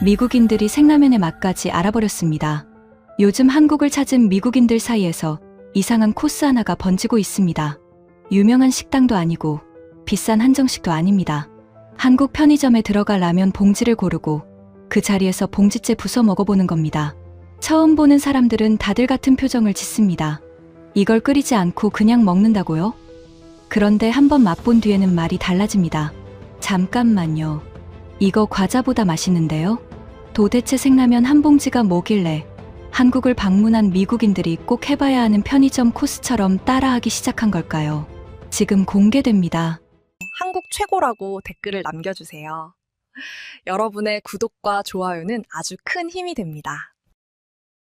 미국인들이 생라면의 맛까지 알아버렸습니다. 요즘 한국을 찾은 미국인들 사이에서 이상한 코스 하나가 번지고 있습니다. 유명한 식당도 아니고 비싼 한정식도 아닙니다. 한국 편의점에 들어가 라면 봉지를 고르고 그 자리에서 봉지째 부숴 먹어보는 겁니다. 처음 보는 사람들은 다들 같은 표정을 짓습니다. 이걸 끓이지 않고 그냥 먹는다고요? 그런데 한번 맛본 뒤에는 말이 달라집니다. 잠깐만요. 이거 과자보다 맛있는데요? 도대체 생라면 한 봉지가 뭐길래 한국을 방문한 미국인들이 꼭 해봐야 하는 편의점 코스처럼 따라하기 시작한 걸까요? 지금 공개됩니다. 한국 최고라고 댓글을 남겨주세요. 여러분의 구독과 좋아요는 아주 큰 힘이 됩니다.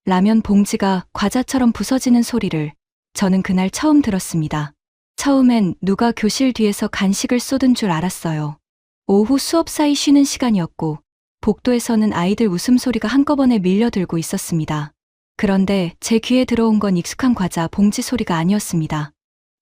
라면 봉지가 과자처럼 부서지는 소리를 저는 그날 처음 들었습니다. 처음엔 누가 교실 뒤에서 간식을 쏟은 줄 알았어요. 오후 수업 사이 쉬는 시간이었고 복도에서는 아이들 웃음소리가 한꺼번에 밀려들고 있었습니다. 그런데 제 귀에 들어온 건 익숙한 과자 봉지 소리가 아니었습니다.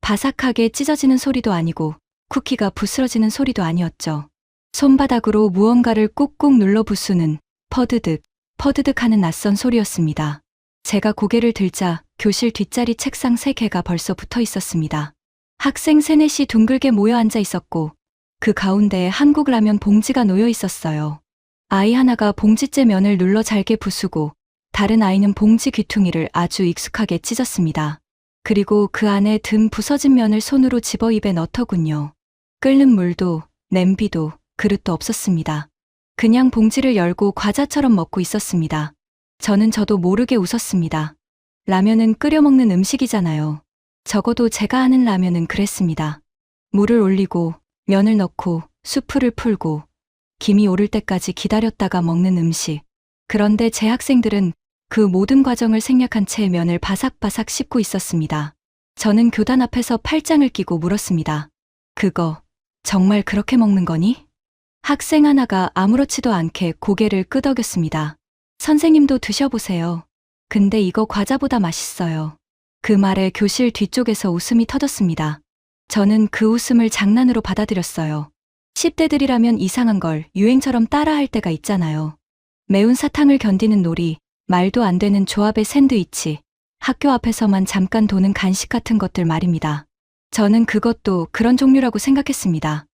바삭하게 찢어지는 소리도 아니고 쿠키가 부스러지는 소리도 아니었죠. 손바닥으로 무언가를 꾹꾹 눌러 부수는 퍼드득, 퍼드득 하는 낯선 소리였습니다. 제가 고개를 들자 교실 뒷자리 책상 3개가 벌써 붙어 있었습니다. 학생 3, 4이 둥글게 모여 앉아 있었고 그 가운데에 한국 라면 봉지가 놓여 있었어요. 아이 하나가 봉지째 면을 눌러 잘게 부수고 다른 아이는 봉지 귀퉁이를 아주 익숙하게 찢었습니다. 그리고 그 안에 든 부서진 면을 손으로 집어 입에 넣더군요. 끓는 물도 냄비도 그릇도 없었습니다. 그냥 봉지를 열고 과자처럼 먹고 있었습니다. 저는 저도 모르게 웃었습니다. 라면은 끓여 먹는 음식이잖아요. 적어도 제가 아는 라면은 그랬습니다. 물을 올리고 면을 넣고 수프를 풀고 김이 오를 때까지 기다렸다가 먹는 음식. 그런데 제 학생들은 그 모든 과정을 생략한 채 면을 바삭바삭 씹고 있었습니다. 저는 교단 앞에서 팔짱을 끼고 물었습니다. 그거 정말 그렇게 먹는 거니? 학생 하나가 아무렇지도 않게 고개를 끄덕였습니다. 선생님도 드셔보세요. 근데 이거 과자보다 맛있어요. 그 말에 교실 뒤쪽에서 웃음이 터졌습니다. 저는 그 웃음을 장난으로 받아들였어요. 10대들이라면 이상한 걸 유행처럼 따라할 때가 있잖아요. 매운 사탕을 견디는 놀이, 말도 안 되는 조합의 샌드위치, 학교 앞에서만 잠깐 도는 간식 같은 것들 말입니다. 저는 그것도 그런 종류라고 생각했습니다.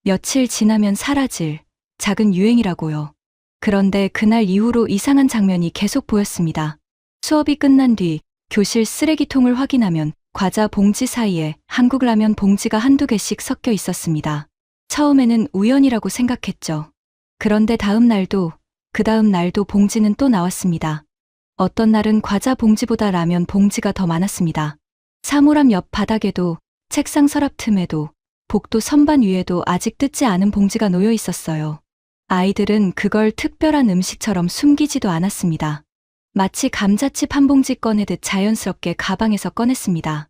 며칠 지나면 사라질 작은 유행이라고요. 그런데 그날 이후로 이상한 장면이 계속 보였습니다. 수업이 끝난 뒤 교실 쓰레기통을 확인하면 과자 봉지 사이에 한국 라면 봉지가 한두 개씩 섞여 있었습니다. 처음에는 우연이라고 생각했죠. 그런데 다음 날도 그 다음 날도 봉지는 또 나왔습니다. 어떤 날은 과자 봉지보다 라면 봉지가 더 많았습니다. 사물함 옆 바닥에도 책상 서랍 틈에도 복도 선반 위에도 아직 뜯지 않은 봉지가 놓여 있었어요. 아이들은 그걸 특별한 음식처럼 숨기지도 않았습니다. 마치 감자칩 한 봉지 꺼내듯 자연스럽게 가방에서 꺼냈습니다.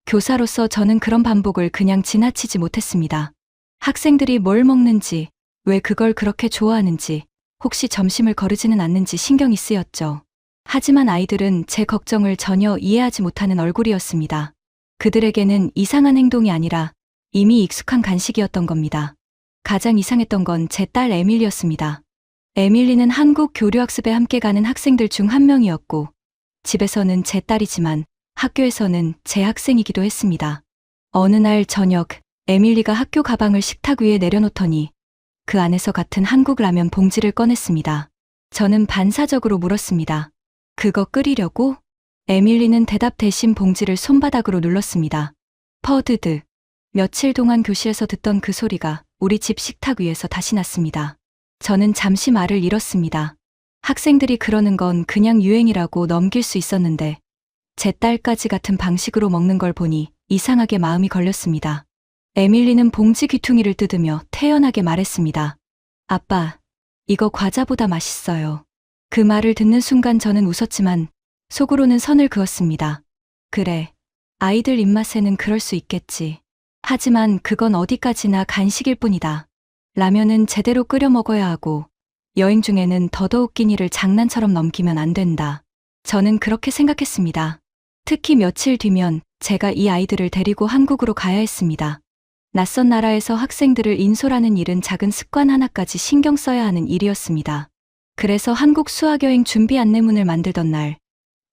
교사로서 저는 그런 반복을 그냥 지나치지 못했습니다. 학생들이 뭘 먹는지, 왜 그걸 그렇게 좋아하는지, 혹시 점심을 거르지는 않는지 신경이 쓰였죠. 하지만 아이들은 제 걱정을 전혀 이해하지 못하는 얼굴이었습니다. 그들에게는 이상한 행동이 아니라 이미 익숙한 간식이었던 겁니다. 가장 이상했던 건 제 딸 에밀리였습니다. 에밀리는 한국 교류학습에 함께 가는 학생들 중 한 명이었고 집에서는 제 딸이지만 학교에서는 제 학생이기도 했습니다. 어느 날 저녁 에밀리가 학교 가방을 식탁 위에 내려놓더니 그 안에서 같은 한국 라면 봉지를 꺼냈습니다. 저는 반사적으로 물었습니다. 그거 끓이려고? 에밀리는 대답 대신 봉지를 손바닥으로 눌렀습니다. 퍼드드. 며칠 동안 교실에서 듣던 그 소리가 우리 집 식탁 위에서 다시 났습니다. 저는 잠시 말을 잃었습니다. 학생들이 그러는 건 그냥 유행이라고 넘길 수 있었는데 제 딸까지 같은 방식으로 먹는 걸 보니 이상하게 마음이 걸렸습니다. 에밀리는 봉지 귀퉁이를 뜯으며 태연하게 말했습니다. 아빠, 이거 과자보다 맛있어요. 그 말을 듣는 순간 저는 웃었지만 속으로는 선을 그었습니다. 그래, 아이들 입맛에는 그럴 수 있겠지. 하지만 그건 어디까지나 간식일 뿐이다. 라면은 제대로 끓여 먹어야 하고 여행 중에는 더더욱 끼니를 장난처럼 넘기면 안 된다. 저는 그렇게 생각했습니다. 특히 며칠 뒤면 제가 이 아이들을 데리고 한국으로 가야 했습니다. 낯선 나라에서 학생들을 인솔하는 일은 작은 습관 하나까지 신경 써야 하는 일이었습니다. 그래서 한국 수학여행 준비 안내문을 만들던 날,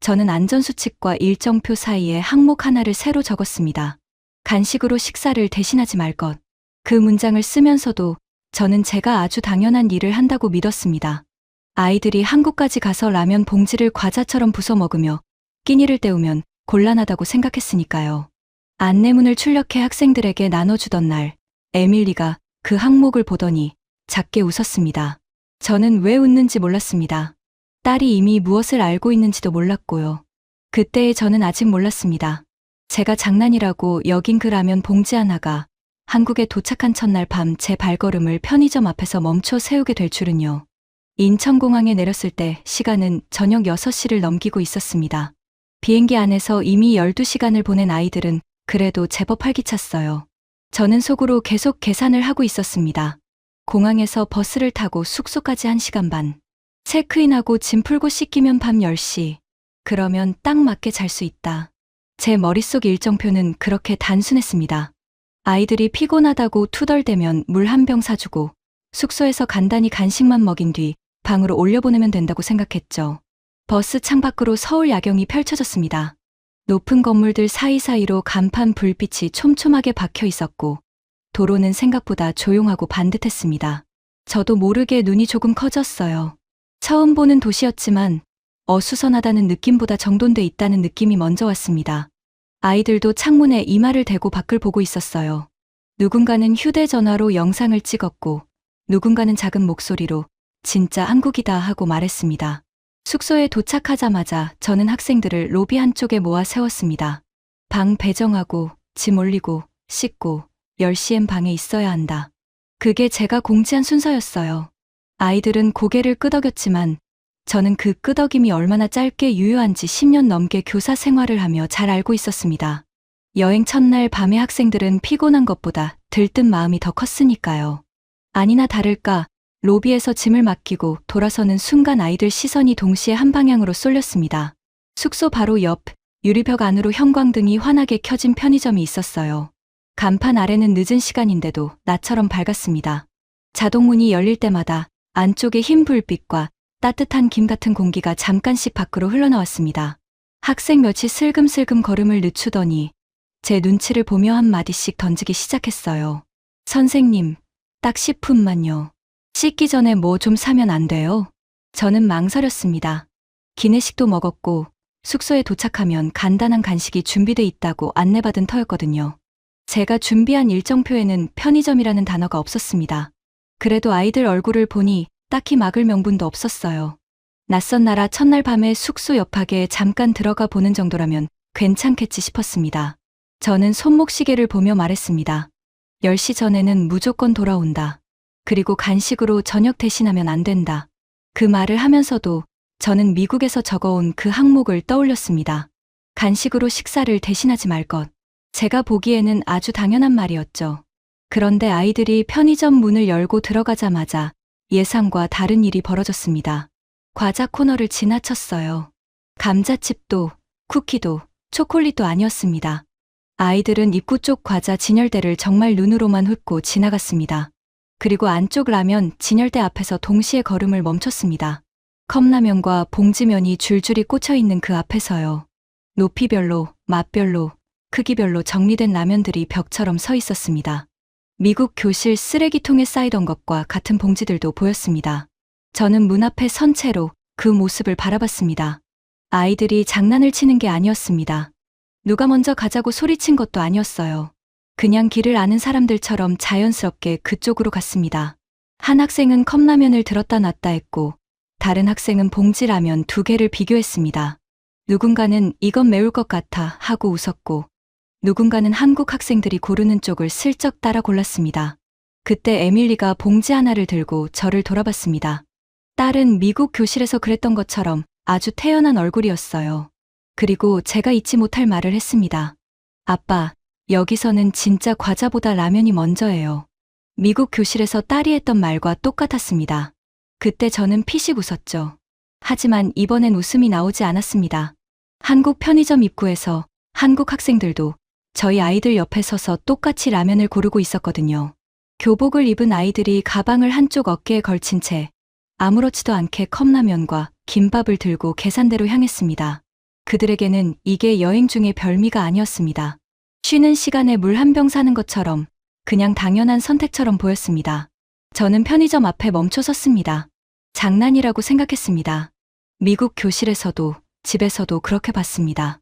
저는 안전수칙과 일정표 사이에 항목 하나를 새로 적었습니다. 간식으로 식사를 대신하지 말 것. 그 문장을 쓰면서도 저는 제가 아주 당연한 일을 한다고 믿었습니다. 아이들이 한국까지 가서 라면 봉지를 과자처럼 부숴 먹으며 끼니를 때우면 곤란하다고 생각했으니까요. 안내문을 출력해 학생들에게 나눠주던 날, 에밀리가 그 항목을 보더니 작게 웃었습니다. 저는 왜 웃는지 몰랐습니다. 딸이 이미 무엇을 알고 있는지도 몰랐고요. 그때의 저는 아직 몰랐습니다. 제가 장난이라고 여긴 그 라면 봉지 하나가 한국에 도착한 첫날 밤 제 발걸음을 편의점 앞에서 멈춰 세우게 될 줄은요. 인천공항에 내렸을 때 시간은 저녁 6시를 넘기고 있었습니다. 비행기 안에서 이미 12시간을 보낸 아이들은 그래도 제법 활기찼어요. 저는 속으로 계속 계산을 하고 있었습니다. 공항에서 버스를 타고 숙소까지 1시간 반. 체크인하고 짐 풀고 씻기면 밤 10시. 그러면 딱 맞게 잘 수 있다. 제 머릿속 일정표는 그렇게 단순했습니다. 아이들이 피곤하다고 투덜대면 물 한 병 사주고 숙소에서 간단히 간식만 먹인 뒤 방으로 올려보내면 된다고 생각했죠. 버스 창밖으로 서울 야경이 펼쳐졌습니다. 높은 건물들 사이사이로 간판 불빛이 촘촘하게 박혀 있었고 도로는 생각보다 조용하고 반듯했습니다. 저도 모르게 눈이 조금 커졌어요. 처음 보는 도시였지만 어수선하다는 느낌보다 정돈돼 있다는 느낌이 먼저 왔습니다. 아이들도 창문에 이마를 대고 밖을 보고 있었어요. 누군가는 휴대전화로 영상을 찍었고 누군가는 작은 목소리로 진짜 한국이다 하고 말했습니다. 숙소에 도착하자마자 저는 학생들을 로비 한쪽에 모아 세웠습니다. 방 배정하고 짐 올리고 씻고 10시엔 방에 있어야 한다. 그게 제가 공지한 순서였어요. 아이들은 고개를 끄덕였지만 저는 그 끄덕임이 얼마나 짧게 유효한지 10년 넘게 교사 생활을 하며 잘 알고 있었습니다. 여행 첫날 밤에 학생들은 피곤한 것보다 들뜬 마음이 더 컸으니까요. 아니나 다를까 로비에서 짐을 맡기고 돌아서는 순간 아이들 시선이 동시에 한 방향으로 쏠렸습니다. 숙소 바로 옆 유리벽 안으로 형광등이 환하게 켜진 편의점이 있었어요. 간판 아래는 늦은 시간인데도 나처럼 밝았습니다. 자동문이 열릴 때마다 안쪽에 흰 불빛과 따뜻한 김 같은 공기가 잠깐씩 밖으로 흘러나왔습니다. 학생 몇이 슬금슬금 걸음을 늦추더니 제 눈치를 보며 한마디씩 던지기 시작했어요. 선생님, 딱 10분만요. 씻기 전에 뭐 좀 사면 안 돼요? 저는 망설였습니다. 기내식도 먹었고 숙소에 도착하면 간단한 간식이 준비돼 있다고 안내받은 터였거든요. 제가 준비한 일정표에는 편의점이라는 단어가 없었습니다. 그래도 아이들 얼굴을 보니 딱히 막을 명분도 없었어요. 낯선 나라 첫날 밤에 숙소 옆하게 잠깐 들어가 보는 정도라면 괜찮겠지 싶었습니다. 저는 손목시계를 보며 말했습니다. 10시 전에는 무조건 돌아온다. 그리고 간식으로 저녁 대신하면 안 된다. 그 말을 하면서도 저는 미국에서 적어온 그 항목을 떠올렸습니다. 간식으로 식사를 대신하지 말 것. 제가 보기에는 아주 당연한 말이었죠. 그런데 아이들이 편의점 문을 열고 들어가자마자 예상과 다른 일이 벌어졌습니다. 과자 코너를 지나쳤어요. 감자칩도, 쿠키도, 초콜릿도 아니었습니다. 아이들은 입구 쪽 과자 진열대를 정말 눈으로만 훑고 지나갔습니다. 그리고 안쪽 라면 진열대 앞에서 동시에 걸음을 멈췄습니다. 컵라면과 봉지면이 줄줄이 꽂혀 있는 그 앞에서요. 높이별로, 맛별로, 크기별로 정리된 라면들이 벽처럼 서 있었습니다. 미국 교실 쓰레기통에 쌓이던 것과 같은 봉지들도 보였습니다. 저는 문 앞에 선 채로 그 모습을 바라봤습니다. 아이들이 장난을 치는 게 아니었습니다. 누가 먼저 가자고 소리친 것도 아니었어요. 그냥 길을 아는 사람들처럼 자연스럽게 그쪽으로 갔습니다. 한 학생은 컵라면을 들었다 놨다 했고 다른 학생은 봉지라면 2개를 비교했습니다. 누군가는 이건 매울 것 같아 하고 웃었고 누군가는 한국 학생들이 고르는 쪽을 슬쩍 따라 골랐습니다. 그때 에밀리가 봉지 하나를 들고 저를 돌아봤습니다. 딸은 미국 교실에서 그랬던 것처럼 아주 태연한 얼굴이었어요. 그리고 제가 잊지 못할 말을 했습니다. 아빠, 여기서는 진짜 과자보다 라면이 먼저예요. 미국 교실에서 딸이 했던 말과 똑같았습니다. 그때 저는 피식 웃었죠. 하지만 이번엔 웃음이 나오지 않았습니다. 한국 편의점 입구에서 한국 학생들도 저희 아이들 옆에 서서 똑같이 라면을 고르고 있었거든요. 교복을 입은 아이들이 가방을 한쪽 어깨에 걸친 채 아무렇지도 않게 컵라면과 김밥을 들고 계산대로 향했습니다. 그들에게는 이게 여행 중의 별미가 아니었습니다. 쉬는 시간에 물 한 병 사는 것처럼 그냥 당연한 선택처럼 보였습니다. 저는 편의점 앞에 멈춰 섰습니다. 장난이라고 생각했습니다. 미국 교실에서도 집에서도 그렇게 봤습니다.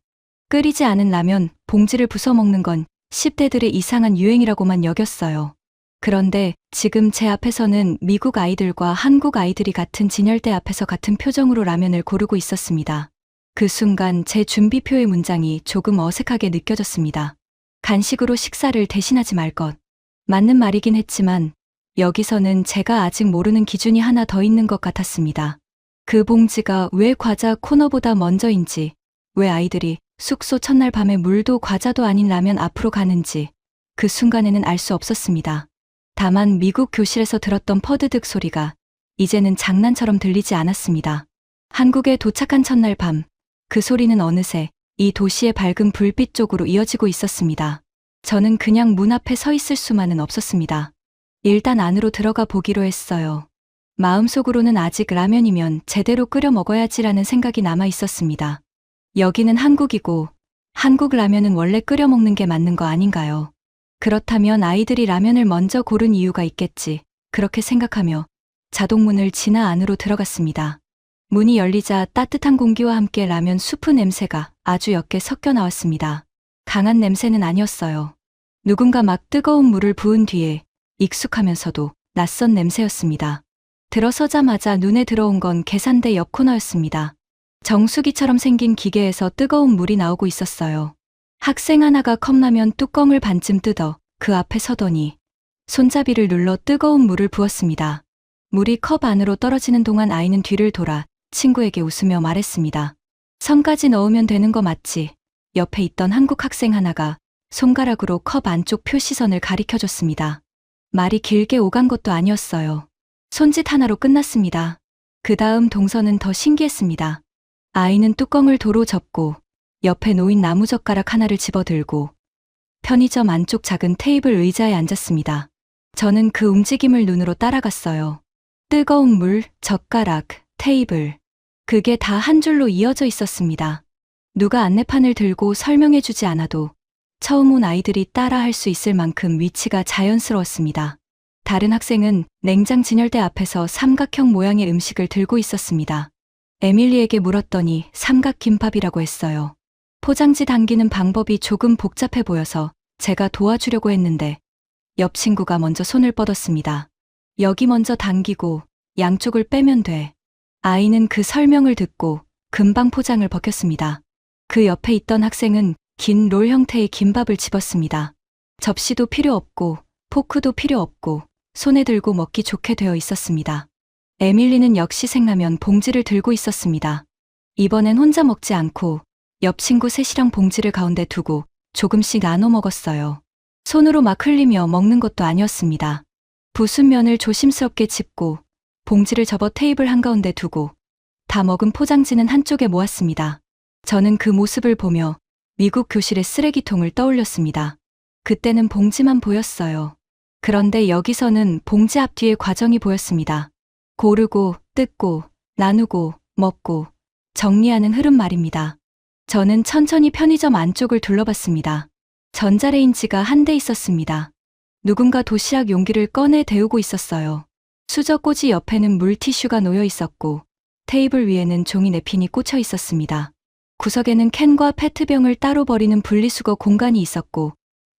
끓이지 않은 라면 봉지를 부숴 먹는 건 10대들의 이상한 유행이라고만 여겼어요. 그런데 지금 제 앞에서는 미국 아이들과 한국 아이들이 같은 진열대 앞에서 같은 표정으로 라면을 고르고 있었습니다. 그 순간 제 준비표의 문장이 조금 어색하게 느껴졌습니다. 간식으로 식사를 대신하지 말 것. 맞는 말이긴 했지만 여기서는 제가 아직 모르는 기준이 하나 더 있는 것 같았습니다. 그 봉지가 왜 과자 코너보다 먼저인지, 왜 아이들이 숙소 첫날 밤에 물도 과자도 아닌 라면 앞으로 가는지 그 순간에는 알 수 없었습니다. 다만 미국 교실에서 들었던 퍼드득 소리가 이제는 장난처럼 들리지 않았습니다. 한국에 도착한 첫날 밤, 그 소리는 어느새 이 도시의 밝은 불빛 쪽으로 이어지고 있었습니다. 저는 그냥 문 앞에 서 있을 수만은 없었습니다. 일단 안으로 들어가 보기로 했어요. 마음속으로는 아직 라면이면 제대로 끓여 먹어야지라는 생각이 남아 있었습니다. 여기는 한국이고 한국 라면은 원래 끓여 먹는 게 맞는 거 아닌가요? 그렇다면 아이들이 라면을 먼저 고른 이유가 있겠지. 그렇게 생각하며 자동문을 지나 안으로 들어갔습니다. 문이 열리자 따뜻한 공기와 함께 라면 수프 냄새가 아주 옅게 섞여 나왔습니다. 강한 냄새는 아니었어요. 누군가 막 뜨거운 물을 부은 뒤에 익숙하면서도 낯선 냄새였습니다. 들어서자마자 눈에 들어온 건 계산대 옆 코너였습니다. 정수기처럼 생긴 기계에서 뜨거운 물이 나오고 있었어요. 학생 하나가 컵라면 뚜껑을 반쯤 뜯어 그 앞에 서더니 손잡이를 눌러 뜨거운 물을 부었습니다. 물이 컵 안으로 떨어지는 동안 아이는 뒤를 돌아 친구에게 웃으며 말했습니다. 선까지 넣으면 되는 거 맞지? 옆에 있던 한국 학생 하나가 손가락으로 컵 안쪽 표시선을 가리켜줬습니다. 말이 길게 오간 것도 아니었어요. 손짓 하나로 끝났습니다. 그 다음 동선은 더 신기했습니다. 아이는 뚜껑을 도로 접고 옆에 놓인 나무젓가락 하나를 집어들고 편의점 안쪽 작은 테이블 의자에 앉았습니다. 저는 그 움직임을 눈으로 따라갔어요. 뜨거운 물, 젓가락, 테이블. 그게 다 한 줄로 이어져 있었습니다. 누가 안내판을 들고 설명해주지 않아도 처음 온 아이들이 따라 할 수 있을 만큼 위치가 자연스러웠습니다. 다른 학생은 냉장 진열대 앞에서 삼각형 모양의 음식을 들고 있었습니다. 에밀리에게 물었더니 삼각김밥이라고 했어요. 포장지 당기는 방법이 조금 복잡해 보여서 제가 도와주려고 했는데 옆 친구가 먼저 손을 뻗었습니다. 여기 먼저 당기고 양쪽을 빼면 돼. 아이는 그 설명을 듣고 금방 포장을 벗겼습니다. 그 옆에 있던 학생은 긴 롤 형태의 김밥을 집었습니다. 접시도 필요 없고 포크도 필요 없고 손에 들고 먹기 좋게 되어 있었습니다. 에밀리는 역시 생라면 봉지를 들고 있었습니다. 이번엔 혼자 먹지 않고 옆 친구 셋이랑 봉지를 가운데 두고 조금씩 나눠 먹었어요. 손으로 막 흘리며 먹는 것도 아니었습니다. 부순 면을 조심스럽게 짚고 봉지를 접어 테이블 한가운데 두고 다 먹은 포장지는 한쪽에 모았습니다. 저는 그 모습을 보며 미국 교실의 쓰레기통을 떠올렸습니다. 그때는 봉지만 보였어요. 그런데 여기서는 봉지 앞뒤의 과정이 보였습니다. 고르고, 뜯고, 나누고, 먹고, 정리하는 흐름 말입니다. 저는 천천히 편의점 안쪽을 둘러봤습니다. 전자레인지가 한 대 있었습니다. 누군가 도시락 용기를 꺼내 데우고 있었어요. 수저꽂이 옆에는 물티슈가 놓여 있었고 테이블 위에는 종이 냅킨이 꽂혀 있었습니다. 구석에는 캔과 페트병을 따로 버리는 분리수거 공간이 있었고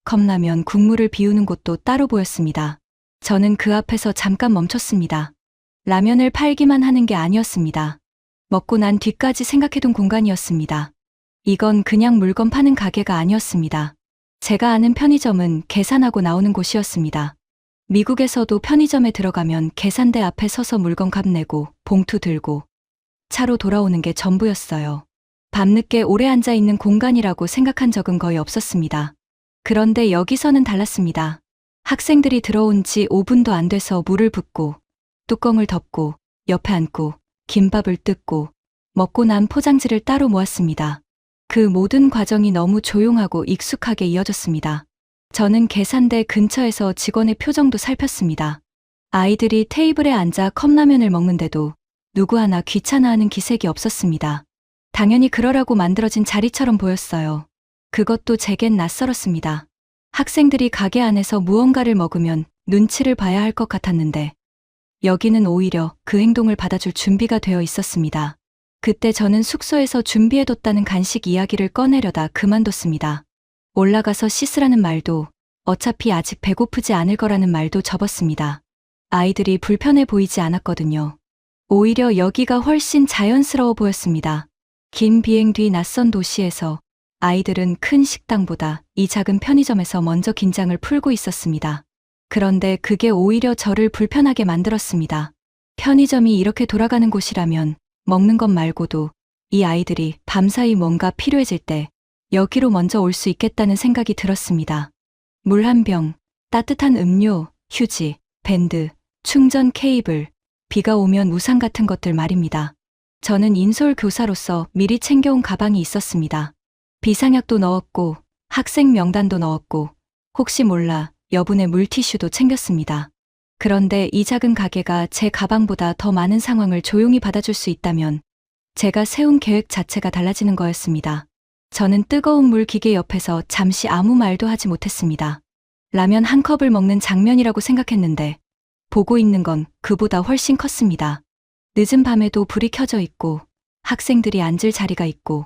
컵라면 국물을 비우는 곳도 따로 보였습니다. 저는 그 앞에서 잠깐 멈췄습니다. 라면을 팔기만 하는 게 아니었습니다. 먹고 난 뒤까지 생각해둔 공간이었습니다. 이건 그냥 물건 파는 가게가 아니었습니다. 제가 아는 편의점은 계산하고 나오는 곳이었습니다. 미국에서도 편의점에 들어가면 계산대 앞에 서서 물건 값 내고 봉투 들고 차로 돌아오는 게 전부였어요. 밤늦게 오래 앉아 있는 공간이라고 생각한 적은 거의 없었습니다. 그런데 여기서는 달랐습니다. 학생들이 들어온 지 5분도 안 돼서 물을 붓고 뚜껑을 덮고 옆에 앉고 김밥을 뜯고 먹고 난 포장지를 따로 모았습니다. 그 모든 과정이 너무 조용하고 익숙하게 이어졌습니다. 저는 계산대 근처에서 직원의 표정도 살폈습니다. 아이들이 테이블에 앉아 컵라면을 먹는데도 누구 하나 귀찮아하는 기색이 없었습니다. 당연히 그러라고 만들어진 자리처럼 보였어요. 그것도 제겐 낯설었습니다. 학생들이 가게 안에서 무언가를 먹으면 눈치를 봐야 할 것 같았는데 여기는 오히려 그 행동을 받아줄 준비가 되어 있었습니다. 그때 저는 숙소에서 준비해뒀다는 간식 이야기를 꺼내려다 그만뒀습니다. 올라가서 씻으라는 말도 어차피 아직 배고프지 않을 거라는 말도 접었습니다. 아이들이 불편해 보이지 않았거든요. 오히려 여기가 훨씬 자연스러워 보였습니다. 긴 비행 뒤 낯선 도시에서 아이들은 큰 식당보다 이 작은 편의점에서 먼저 긴장을 풀고 있었습니다. 그런데 그게 오히려 저를 불편하게 만들었습니다. 편의점이 이렇게 돌아가는 곳이라면 먹는 것 말고도 이 아이들이 밤사이 뭔가 필요해질 때 여기로 먼저 올 수 있겠다는 생각이 들었습니다. 물 한 병, 따뜻한 음료, 휴지, 밴드, 충전 케이블, 비가 오면 우산 같은 것들 말입니다. 저는 인솔 교사로서 미리 챙겨온 가방이 있었습니다. 비상약도 넣었고 학생 명단도 넣었고 혹시 몰라 여분의 물티슈도 챙겼습니다. 그런데 이 작은 가게가 제 가방보다 더 많은 상황을 조용히 받아줄 수 있다면 제가 세운 계획 자체가 달라지는 거였습니다. 저는 뜨거운 물 기계 옆에서 잠시 아무 말도 하지 못했습니다. 라면 한 컵을 먹는 장면이라고 생각했는데 보고 있는 건 그보다 훨씬 컸습니다. 늦은 밤에도 불이 켜져 있고 학생들이 앉을 자리가 있고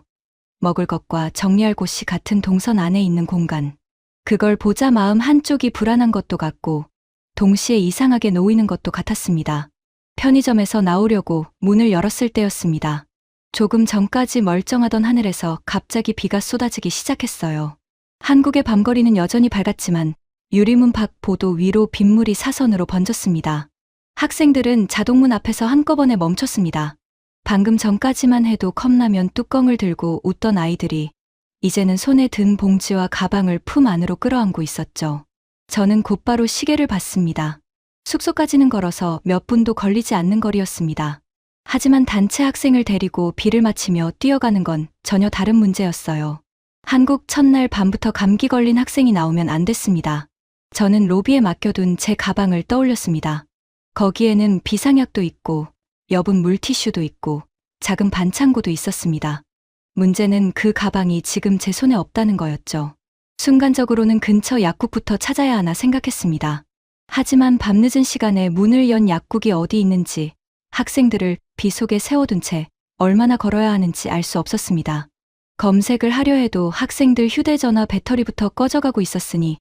먹을 것과 정리할 곳이 같은 동선 안에 있는 공간. 그걸 보자 마음 한쪽이 불안한 것도 같고 동시에 이상하게 놓이는 것도 같았습니다. 편의점에서 나오려고 문을 열었을 때였습니다. 조금 전까지 멀쩡하던 하늘에서 갑자기 비가 쏟아지기 시작했어요. 한국의 밤거리는 여전히 밝았지만 유리문 밖 보도 위로 빗물이 사선으로 번졌습니다. 학생들은 자동문 앞에서 한꺼번에 멈췄습니다. 방금 전까지만 해도 컵라면 뚜껑을 들고 웃던 아이들이 이제는 손에 든 봉지와 가방을 품 안으로 끌어안고 있었죠. 저는 곧바로 시계를 봤습니다. 숙소까지는 걸어서 몇 분도 걸리지 않는 거리였습니다. 하지만 단체 학생을 데리고 비를 맞히며 뛰어가는 건 전혀 다른 문제였어요. 한국 첫날 밤부터 감기 걸린 학생이 나오면 안 됐습니다. 저는 로비에 맡겨둔 제 가방을 떠올렸습니다. 거기에는 비상약도 있고 여분 물티슈도 있고 작은 반창고도 있었습니다. 문제는 그 가방이 지금 제 손에 없다는 거였죠. 순간적으로는 근처 약국부터 찾아야 하나 생각했습니다. 하지만 밤늦은 시간에 문을 연 약국이 어디 있는지 학생들을 비 속에 세워둔 채 얼마나 걸어야 하는지 알 수 없었습니다. 검색을 하려 해도 학생들 휴대전화 배터리부터 꺼져가고 있었으니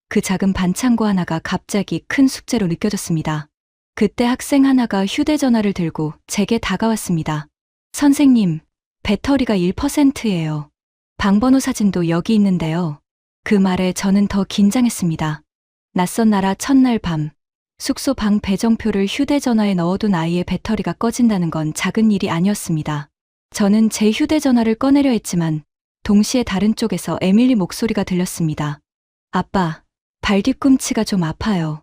그 작은 반창고 하나가 갑자기 큰 숙제로 느껴졌습니다. 그때 학생 하나가 휴대전화를 들고 제게 다가왔습니다. 선생님, 배터리가 1%예요. 방번호 사진도 여기 있는데요. 그 말에 저는 더 긴장했습니다. 낯선 나라 첫날 밤, 숙소 방 배정표를 휴대전화에 넣어둔 아이의 배터리가 꺼진다는 건 작은 일이 아니었습니다. 저는 제 휴대전화를 꺼내려 했지만 동시에 다른 쪽에서 에밀리 목소리가 들렸습니다. 아빠, 발 뒤꿈치가 좀 아파요.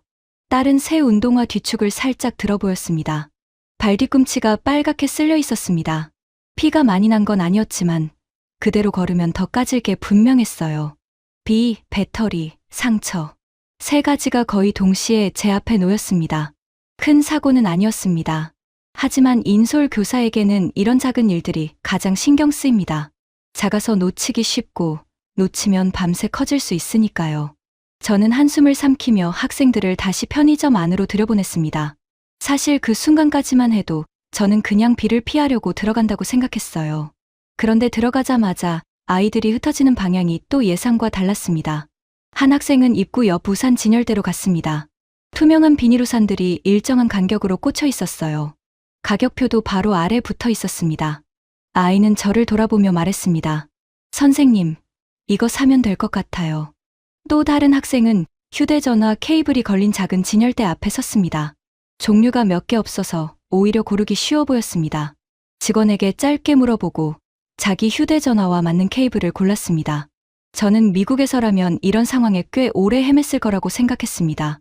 딸은 새 운동화 뒤축을 살짝 들어 보였습니다. 발 뒤꿈치가 빨갛게 쓸려 있었습니다. 피가 많이 난 건 아니었지만 그대로 걸으면 더 까질 게 분명했어요. 비, 배터리, 상처. 세 가지가 거의 동시에 제 앞에 놓였습니다. 큰 사고는 아니었습니다. 하지만 인솔 교사에게는 이런 작은 일들이 가장 신경 쓰입니다. 작아서 놓치기 쉽고 놓치면 밤새 커질 수 있으니까요. 저는 한숨을 삼키며 학생들을 다시 편의점 안으로 들여보냈습니다. 사실 그 순간까지만 해도 저는 그냥 비를 피하려고 들어간다고 생각했어요. 그런데 들어가자마자 아이들이 흩어지는 방향이 또 예상과 달랐습니다. 한 학생은 입구 옆 우산 진열대로 갔습니다. 투명한 비닐 우산들이 일정한 간격으로 꽂혀 있었어요. 가격표도 바로 아래 붙어 있었습니다. 아이는 저를 돌아보며 말했습니다. 선생님, 이거 사면 될 것 같아요. 또 다른 학생은 휴대전화 케이블이 걸린 작은 진열대 앞에 섰습니다. 종류가 몇 개 없어서 오히려 고르기 쉬워 보였습니다. 직원에게 짧게 물어보고 자기 휴대전화와 맞는 케이블을 골랐습니다. 저는 미국에서라면 이런 상황에 꽤 오래 헤맸을 거라고 생각했습니다.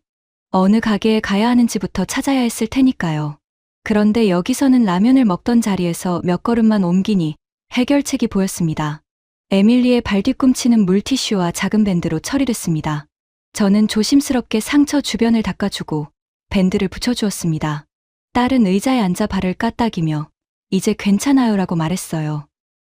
어느 가게에 가야 하는지부터 찾아야 했을 테니까요. 그런데 여기서는 라면을 먹던 자리에서 몇 걸음만 옮기니 해결책이 보였습니다. 에밀리의 발 뒤꿈치는 물티슈와 작은 밴드로 처리됐습니다. 저는 조심스럽게 상처 주변을 닦아주고 밴드를 붙여주었습니다. 딸은 의자에 앉아 발을 까딱이며 이제 괜찮아요라고 말했어요.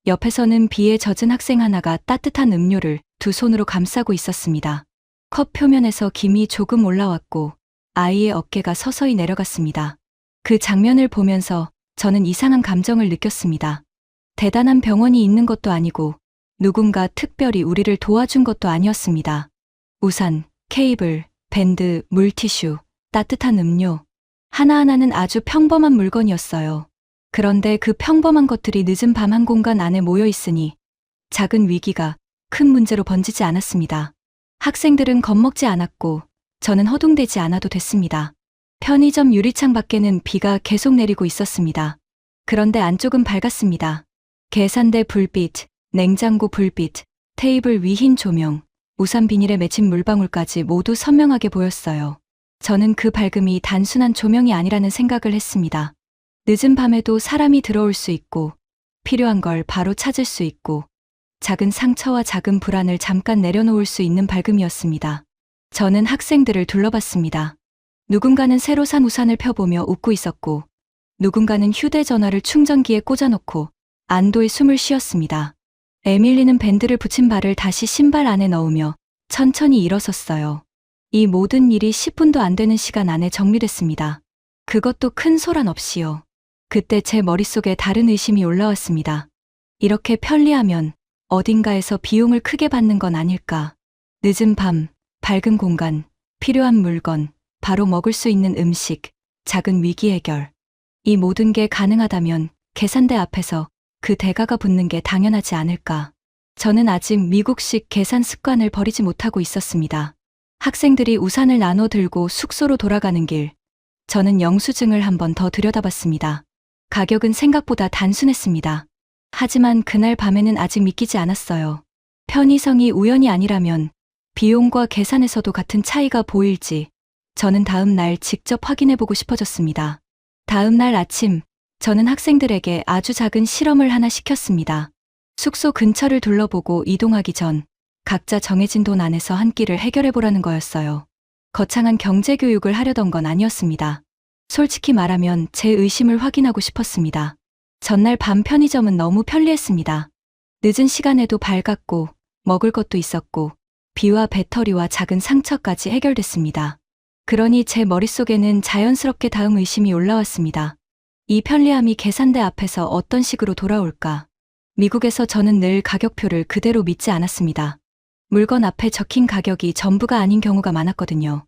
옆에서는 비에 젖은 학생 하나가 따뜻한 음료를 두 손으로 감싸고 있었습니다. 컵 표면에서 김이 조금 올라왔고 아이의 어깨가 서서히 내려갔습니다. 그 장면을 보면서 저는 이상한 감정을 느꼈습니다. 대단한 병원이 있는 것도 아니고 누군가 특별히 우리를 도와준 것도 아니었습니다. 우산, 케이블, 밴드, 물티슈, 따뜻한 음료. 하나하나는 아주 평범한 물건이었어요. 그런데 그 평범한 것들이 늦은 밤 한 공간 안에 모여 있으니 작은 위기가 큰 문제로 번지지 않았습니다. 학생들은 겁먹지 않았고 저는 허둥대지 않아도 됐습니다. 편의점 유리창 밖에는 비가 계속 내리고 있었습니다. 그런데 안쪽은 밝았습니다. 계산대 불빛, 냉장고 불빛, 테이블 위 흰 조명, 우산 비닐에 맺힌 물방울까지 모두 선명하게 보였어요. 저는 그 밝음이 단순한 조명이 아니라는 생각을 했습니다. 늦은 밤에도 사람이 들어올 수 있고 필요한 걸 바로 찾을 수 있고 작은 상처와 작은 불안을 잠깐 내려놓을 수 있는 밝음이었습니다. 저는 학생들을 둘러봤습니다. 누군가는 새로 산 우산을 펴보며 웃고 있었고 누군가는 휴대전화를 충전기에 꽂아놓고 안도의 숨을 쉬었습니다. 에밀리는 밴드를 붙인 발을 다시 신발 안에 넣으며 천천히 일어섰어요. 이 모든 일이 10분도 안 되는 시간 안에 정리됐습니다. 그것도 큰 소란 없이요. 그때 제 머릿속에 다른 의심이 올라왔습니다. 이렇게 편리하면 어딘가에서 비용을 크게 받는 건 아닐까. 늦은 밤, 밝은 공간, 필요한 물건, 바로 먹을 수 있는 음식, 작은 위기 해결. 이 모든 게 가능하다면 계산대 앞에서 그 대가가 붙는 게 당연하지 않을까. 저는 아직 미국식 계산 습관을 버리지 못하고 있었습니다. 학생들이 우산을 나눠 들고 숙소로 돌아가는 길, 저는 영수증을 한 번 더 들여다봤습니다. 가격은 생각보다 단순했습니다. 하지만 그날 밤에는 아직 믿기지 않았어요. 편의성이 우연이 아니라면 비용과 계산에서도 같은 차이가 보일지 저는 다음 날 직접 확인해보고 싶어졌습니다. 다음 날 아침, 저는 학생들에게 아주 작은 실험을 하나 시켰습니다. 숙소 근처를 둘러보고 이동하기 전 각자 정해진 돈 안에서 한 끼를 해결해보라는 거였어요. 거창한 경제교육을 하려던 건 아니었습니다. 솔직히 말하면 제 의심을 확인하고 싶었습니다. 전날 밤 편의점은 너무 편리했습니다. 늦은 시간에도 밝았고 먹을 것도 있었고 비와 배터리와 작은 상처까지 해결됐습니다. 그러니 제 머릿속에는 자연스럽게 다음 의심이 올라왔습니다. 이 편리함이 계산대 앞에서 어떤 식으로 돌아올까? 미국에서 저는 늘 가격표를 그대로 믿지 않았습니다. 물건 앞에 적힌 가격이 전부가 아닌 경우가 많았거든요.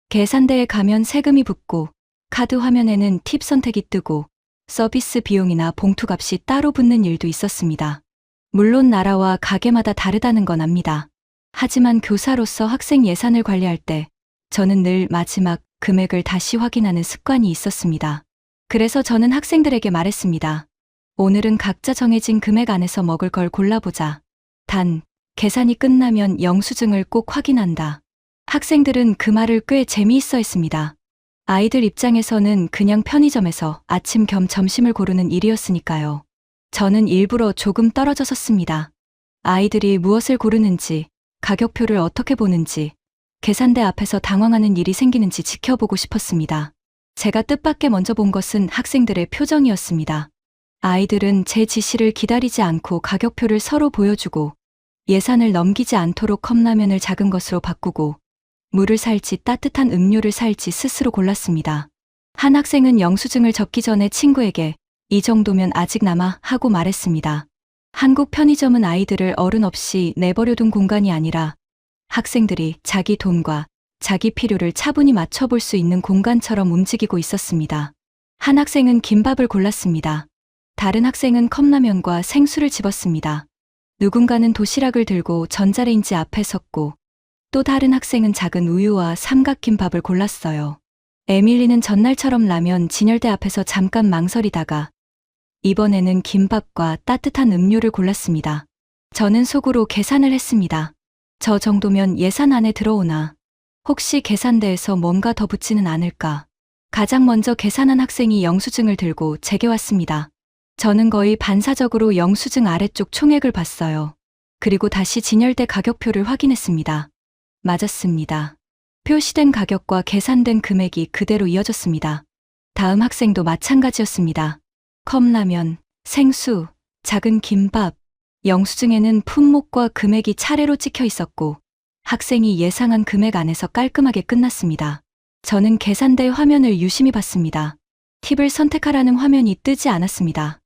계산대에 가면 세금이 붙고 카드 화면에는 팁 선택이 뜨고 서비스 비용이나 봉투값이 따로 붙는 일도 있었습니다. 물론 나라와 가게마다 다르다는 건 압니다. 하지만 교사로서 학생 예산을 관리할 때 저는 늘 마지막 금액을 다시 확인하는 습관이 있었습니다. 그래서 저는 학생들에게 말했습니다. 오늘은 각자 정해진 금액 안에서 먹을 걸 골라보자. 단, 계산이 끝나면 영수증을 꼭 확인한다. 학생들은 그 말을 꽤 재미있어 했습니다. 아이들 입장에서는 그냥 편의점에서 아침 겸 점심을 고르는 일이었으니까요. 저는 일부러 조금 떨어져 섰습니다. 아이들이 무엇을 고르는지, 가격표를 어떻게 보는지, 계산대 앞에서 당황하는 일이 생기는지 지켜보고 싶었습니다. 제가 뜻밖의 먼저 본 것은 학생들의 표정이었습니다. 아이들은 제 지시를 기다리지 않고 가격표를 서로 보여주고 예산을 넘기지 않도록 컵라면을 작은 것으로 바꾸고 물을 살지 따뜻한 음료를 살지 스스로 골랐습니다. 한 학생은 영수증을 적기 전에 친구에게 이 정도면 아직 남아 하고 말했습니다. 한국 편의점은 아이들을 어른 없이 내버려둔 공간이 아니라 학생들이 자기 돈과 자기 필요를 차분히 맞춰볼 수 있는 공간처럼 움직이고 있었습니다. 한 학생은 김밥을 골랐습니다. 다른 학생은 컵라면과 생수를 집었습니다. 누군가는 도시락을 들고 전자레인지 앞에 섰고 또 다른 학생은 작은 우유와 삼각김밥을 골랐어요. 에밀리는 전날처럼 라면 진열대 앞에서 잠깐 망설이다가 이번에는 김밥과 따뜻한 음료를 골랐습니다. 저는 속으로 계산을 했습니다. 저 정도면 예산 안에 들어오나 혹시 계산대에서 뭔가 더 붙지는 않을까. 가장 먼저 계산한 학생이 영수증을 들고 제게 왔습니다. 저는 거의 반사적으로 영수증 아래쪽 총액을 봤어요. 그리고 다시 진열대 가격표를 확인했습니다. 맞았습니다. 표시된 가격과 계산된 금액이 그대로 이어졌습니다. 다음 학생도 마찬가지였습니다. 컵라면, 생수, 작은 김밥, 영수증에는 품목과 금액이 차례로 찍혀 있었고 학생이 예상한 금액 안에서 깔끔하게 끝났습니다. 저는 계산대 화면을 유심히 봤습니다. 팁을 선택하라는 화면이 뜨지 않았습니다.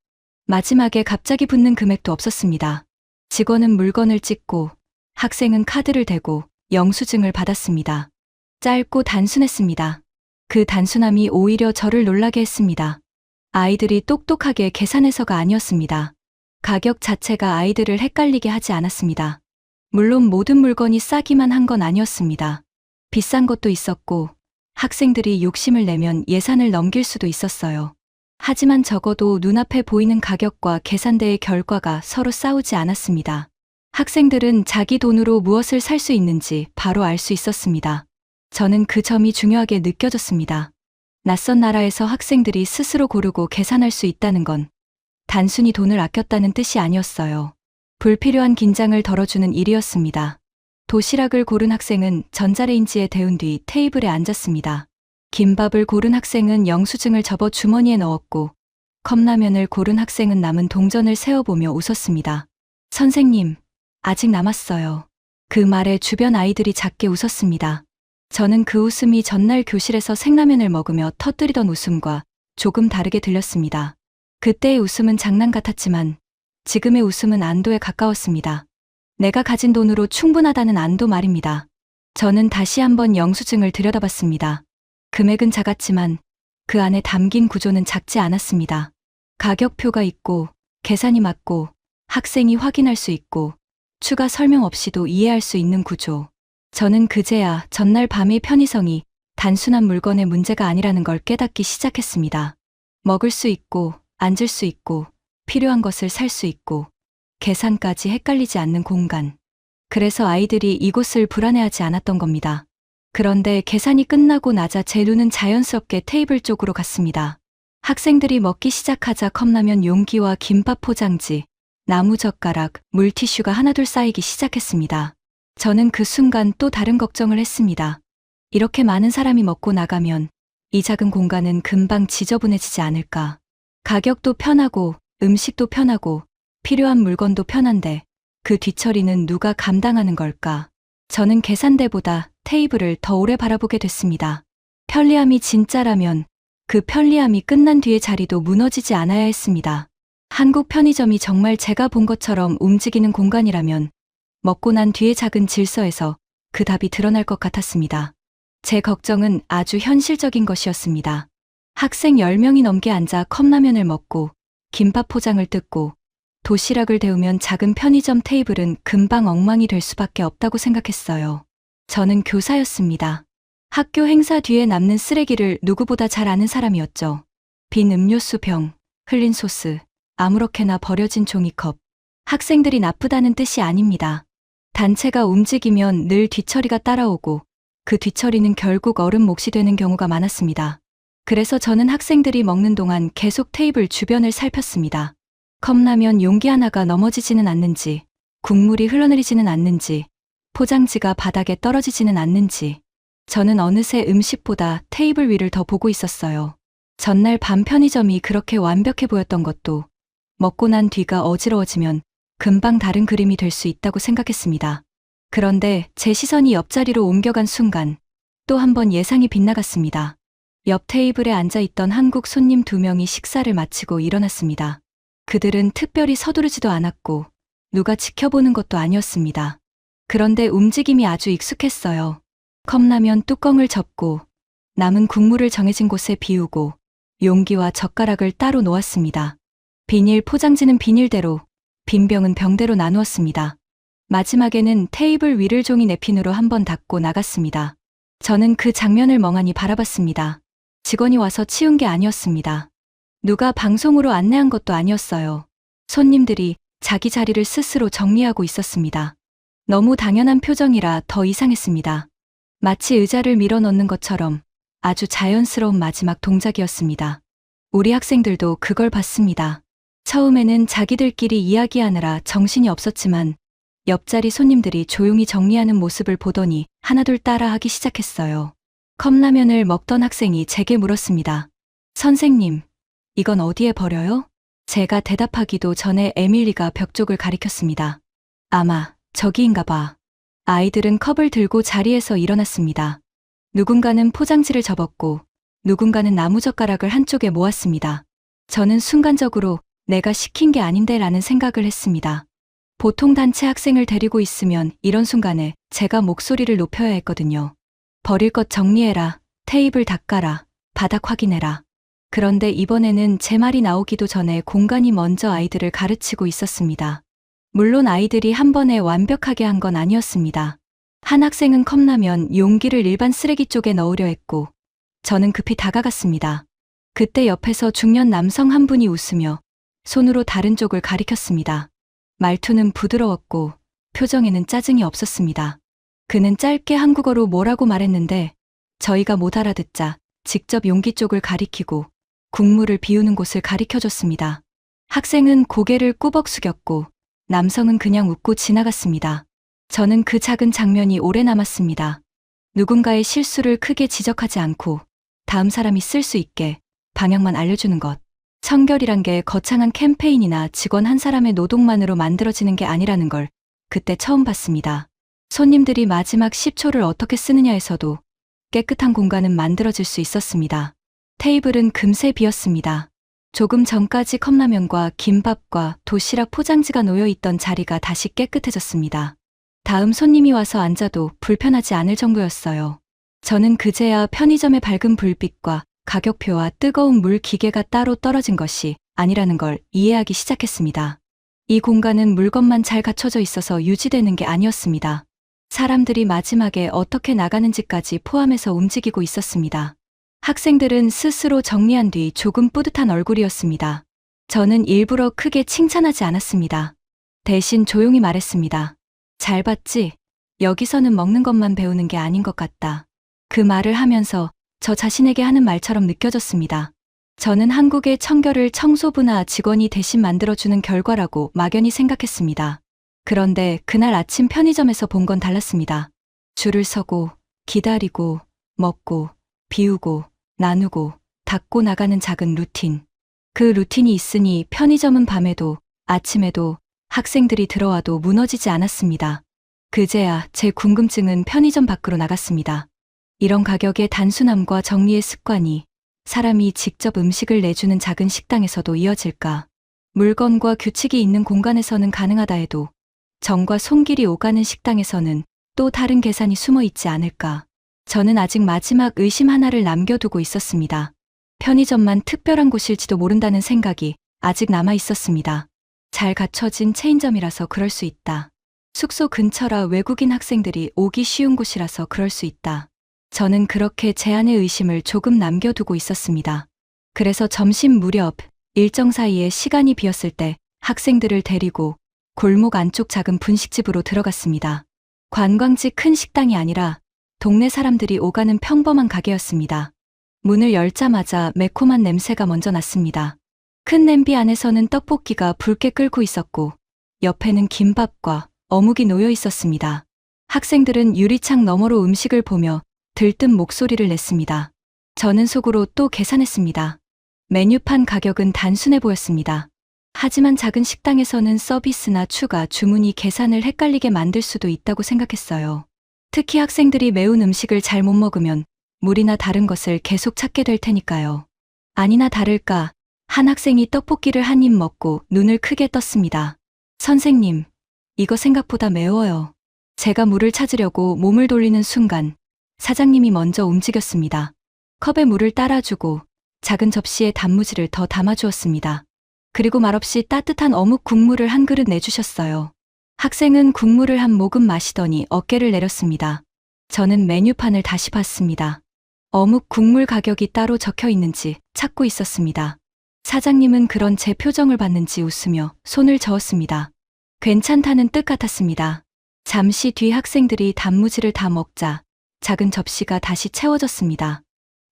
마지막에 갑자기 붙는 금액도 없었습니다. 직원은 물건을 찍고 학생은 카드를 대고 영수증을 받았습니다. 짧고 단순했습니다. 그 단순함이 오히려 저를 놀라게 했습니다. 아이들이 똑똑하게 계산해서가 아니었습니다. 가격 자체가 아이들을 헷갈리게 하지 않았습니다. 물론 모든 물건이 싸기만 한 건 아니었습니다. 비싼 것도 있었고 학생들이 욕심을 내면 예산을 넘길 수도 있었어요. 하지만 적어도 눈앞에 보이는 가격과 계산대의 결과가 서로 싸우지 않았습니다. 학생들은 자기 돈으로 무엇을 살 수 있는지 바로 알 수 있었습니다. 저는 그 점이 중요하게 느껴졌습니다. 낯선 나라에서 학생들이 스스로 고르고 계산할 수 있다는 건 단순히 돈을 아꼈다는 뜻이 아니었어요. 불필요한 긴장을 덜어주는 일이었습니다. 도시락을 고른 학생은 전자레인지에 데운 뒤 테이블에 앉았습니다. 김밥을 고른 학생은 영수증을 접어 주머니에 넣었고 컵라면을 고른 학생은 남은 동전을 세어보며 웃었습니다. 선생님, 아직 남았어요. 그 말에 주변 아이들이 작게 웃었습니다. 저는 그 웃음이 전날 교실에서 생라면을 먹으며 터뜨리던 웃음과 조금 다르게 들렸습니다. 그때의 웃음은 장난 같았지만 지금의 웃음은 안도에 가까웠습니다. 내가 가진 돈으로 충분하다는 안도 말입니다. 저는 다시 한번 영수증을 들여다봤습니다. 금액은 작았지만 그 안에 담긴 구조는 작지 않았습니다. 가격표가 있고 계산이 맞고 학생이 확인할 수 있고 추가 설명 없이도 이해할 수 있는 구조. 저는 그제야 전날 밤의 편의성이 단순한 물건의 문제가 아니라는 걸 깨닫기 시작했습니다. 먹을 수 있고 앉을 수 있고 필요한 것을 살 수 있고 계산까지 헷갈리지 않는 공간. 그래서 아이들이 이곳을 불안해하지 않았던 겁니다. 그런데 계산이 끝나고 나자 제 눈은 자연스럽게 테이블 쪽으로 갔습니다. 학생들이 먹기 시작하자 컵라면 용기와 김밥 포장지, 나무젓가락, 물티슈가 하나둘 쌓이기 시작했습니다. 저는 그 순간 또 다른 걱정을 했습니다. 이렇게 많은 사람이 먹고 나가면 이 작은 공간은 금방 지저분해지지 않을까. 가격도 편하고 음식도 편하고 필요한 물건도 편한데 그 뒤처리는 누가 감당하는 걸까? 저는 계산대보다 테이블을 더 오래 바라보게 됐습니다. 편리함이 진짜라면 그 편리함이 끝난 뒤의 자리도 무너지지 않아야 했습니다. 한국 편의점이 정말 제가 본 것처럼 움직이는 공간이라면 먹고 난 뒤의 작은 질서에서 그 답이 드러날 것 같았습니다. 제 걱정은 아주 현실적인 것이었습니다. 학생 10명이 넘게 앉아 컵라면을 먹고 김밥 포장을 뜯고 도시락을 데우면 작은 편의점 테이블은 금방 엉망이 될 수밖에 없다고 생각했어요. 저는 교사였습니다. 학교 행사 뒤에 남는 쓰레기를 누구보다 잘 아는 사람이었죠. 빈 음료수 병, 흘린 소스, 아무렇게나 버려진 종이컵. 학생들이 나쁘다는 뜻이 아닙니다. 단체가 움직이면 늘 뒤처리가 따라오고 그 뒤처리는 결국 어른 몫이 되는 경우가 많았습니다. 그래서 저는 학생들이 먹는 동안 계속 테이블 주변을 살폈습니다. 컵라면 용기 하나가 넘어지지는 않는지, 국물이 흘러내리지는 않는지, 포장지가 바닥에 떨어지지는 않는지. 저는 어느새 음식보다 테이블 위를 더 보고 있었어요. 전날 밤 편의점이 그렇게 완벽해 보였던 것도 먹고 난 뒤가 어지러워지면 금방 다른 그림이 될 수 있다고 생각했습니다. 그런데 제 시선이 옆자리로 옮겨간 순간 또 한 번 예상이 빗나갔습니다. 옆 테이블에 앉아있던 한국 손님 2명이 식사를 마치고 일어났습니다. 그들은 특별히 서두르지도 않았고 누가 지켜보는 것도 아니었습니다. 그런데 움직임이 아주 익숙했어요. 컵라면 뚜껑을 접고 남은 국물을 정해진 곳에 비우고 용기와 젓가락을 따로 놓았습니다. 비닐 포장지는 비닐대로, 빈 병은 병대로 나누었습니다. 마지막에는 테이블 위를 종이 냅킨으로 한번 닦고 나갔습니다. 저는 그 장면을 멍하니 바라봤습니다. 직원이 와서 치운 게 아니었습니다. 누가 방송으로 안내한 것도 아니었어요. 손님들이 자기 자리를 스스로 정리하고 있었습니다. 너무 당연한 표정이라 더 이상했습니다. 마치 의자를 밀어 넣는 것처럼 아주 자연스러운 마지막 동작이었습니다. 우리 학생들도 그걸 봤습니다. 처음에는 자기들끼리 이야기하느라 정신이 없었지만 옆자리 손님들이 조용히 정리하는 모습을 보더니 하나둘 따라하기 시작했어요. 컵라면을 먹던 학생이 제게 물었습니다. 선생님, 이건 어디에 버려요? 제가 대답하기도 전에 에밀리가 벽 쪽을 가리켰습니다. 아마 저기인가 봐. 아이들은 컵을 들고 자리에서 일어났습니다. 누군가는 포장지를 접었고 누군가는 나무젓가락을 한쪽에 모았습니다. 저는 순간적으로 내가 시킨 게 아닌데 라는 생각을 했습니다. 보통 단체 학생을 데리고 있으면 이런 순간에 제가 목소리를 높여야 했거든요. 버릴 것 정리해라, 테이블 닦아라, 바닥 확인해라. 그런데 이번에는 제 말이 나오기도 전에 공간이 먼저 아이들을 가르치고 있었습니다. 물론 아이들이 한 번에 완벽하게 한 건 아니었습니다. 한 학생은 컵라면 용기를 일반 쓰레기 쪽에 넣으려 했고 저는 급히 다가갔습니다. 그때 옆에서 중년 남성 한 분이 웃으며 손으로 다른 쪽을 가리켰습니다. 말투는 부드러웠고 표정에는 짜증이 없었습니다. 그는 짧게 한국어로 뭐라고 말했는데 저희가 못 알아듣자 직접 용기 쪽을 가리키고 국물을 비우는 곳을 가리켜줬습니다. 학생은 고개를 꾸벅 숙였고 남성은 그냥 웃고 지나갔습니다. 저는 그 작은 장면이 오래 남았습니다. 누군가의 실수를 크게 지적하지 않고 다음 사람이 쓸 수 있게 방향만 알려주는 것. 청결이란 게 거창한 캠페인이나 직원 한 사람의 노동만으로 만들어지는 게 아니라는 걸 그때 처음 봤습니다. 손님들이 마지막 10초를 어떻게 쓰느냐에서도 깨끗한 공간은 만들어질 수 있었습니다. 테이블은 금세 비었습니다. 조금 전까지 컵라면과 김밥과 도시락 포장지가 놓여 있던 자리가 다시 깨끗해졌습니다. 다음 손님이 와서 앉아도 불편하지 않을 정도였어요. 저는 그제야 편의점의 밝은 불빛과 가격표와 뜨거운 물 기계가 따로 떨어진 것이 아니라는 걸 이해하기 시작했습니다. 이 공간은 물건만 잘 갖춰져 있어서 유지되는 게 아니었습니다. 사람들이 마지막에 어떻게 나가는지까지 포함해서 움직이고 있었습니다. 학생들은 스스로 정리한 뒤 조금 뿌듯한 얼굴이었습니다. 저는 일부러 크게 칭찬하지 않았습니다. 대신 조용히 말했습니다. 잘 봤지? 여기서는 먹는 것만 배우는 게 아닌 것 같다. 그 말을 하면서 저 자신에게 하는 말처럼 느껴졌습니다. 저는 한국의 청결을 청소부나 직원이 대신 만들어주는 결과라고 막연히 생각했습니다. 그런데 그날 아침 편의점에서 본 건 달랐습니다. 줄을 서고, 기다리고, 먹고, 비우고, 나누고, 닦고 나가는 작은 루틴. 그 루틴이 있으니 편의점은 밤에도, 아침에도, 학생들이 들어와도 무너지지 않았습니다. 그제야 제 궁금증은 편의점 밖으로 나갔습니다. 이런 가격의 단순함과 정리의 습관이 사람이 직접 음식을 내주는 작은 식당에서도 이어질까? 물건과 규칙이 있는 공간에서는 가능하다 해도 정과 손길이 오가는 식당에서는 또 다른 계산이 숨어 있지 않을까? 저는 아직 마지막 의심 하나를 남겨두고 있었습니다. 편의점만 특별한 곳일지도 모른다는 생각이 아직 남아 있었습니다. 잘 갖춰진 체인점이라서 그럴 수 있다. 숙소 근처라 외국인 학생들이 오기 쉬운 곳이라서 그럴 수 있다. 저는 그렇게 제 안의 의심을 조금 남겨두고 있었습니다. 그래서 점심 무렵 일정 사이에 시간이 비었을 때 학생들을 데리고 골목 안쪽 작은 분식집으로 들어갔습니다. 관광지 큰 식당이 아니라 동네 사람들이 오가는 평범한 가게였습니다. 문을 열자마자 매콤한 냄새가 먼저 났습니다. 큰 냄비 안에서는 떡볶이가 붉게 끓고 있었고 옆에는 김밥과 어묵이 놓여 있었습니다. 학생들은 유리창 너머로 음식을 보며 들뜬 목소리를 냈습니다. 저는 속으로 또 계산했습니다. 메뉴판 가격은 단순해 보였습니다. 하지만 작은 식당에서는 서비스나 추가 주문이 계산을 헷갈리게 만들 수도 있다고 생각했어요. 특히 학생들이 매운 음식을 잘 못 먹으면 물이나 다른 것을 계속 찾게 될 테니까요. 아니나 다를까 한 학생이 떡볶이를 한 입 먹고 눈을 크게 떴습니다. 선생님, 이거 생각보다 매워요. 제가 물을 찾으려고 몸을 돌리는 순간 사장님이 먼저 움직였습니다. 컵에 물을 따라주고 작은 접시에 단무지를 더 담아주었습니다. 그리고 말없이 따뜻한 어묵 국물을 한 그릇 내주셨어요. 학생은 국물을 한 모금 마시더니 어깨를 내렸습니다. 저는 메뉴판을 다시 봤습니다. 어묵 국물 가격이 따로 적혀 있는지 찾고 있었습니다. 사장님은 그런 제 표정을 봤는지 웃으며 손을 저었습니다. 괜찮다는 뜻 같았습니다. 잠시 뒤 학생들이 단무지를 다 먹자 작은 접시가 다시 채워졌습니다.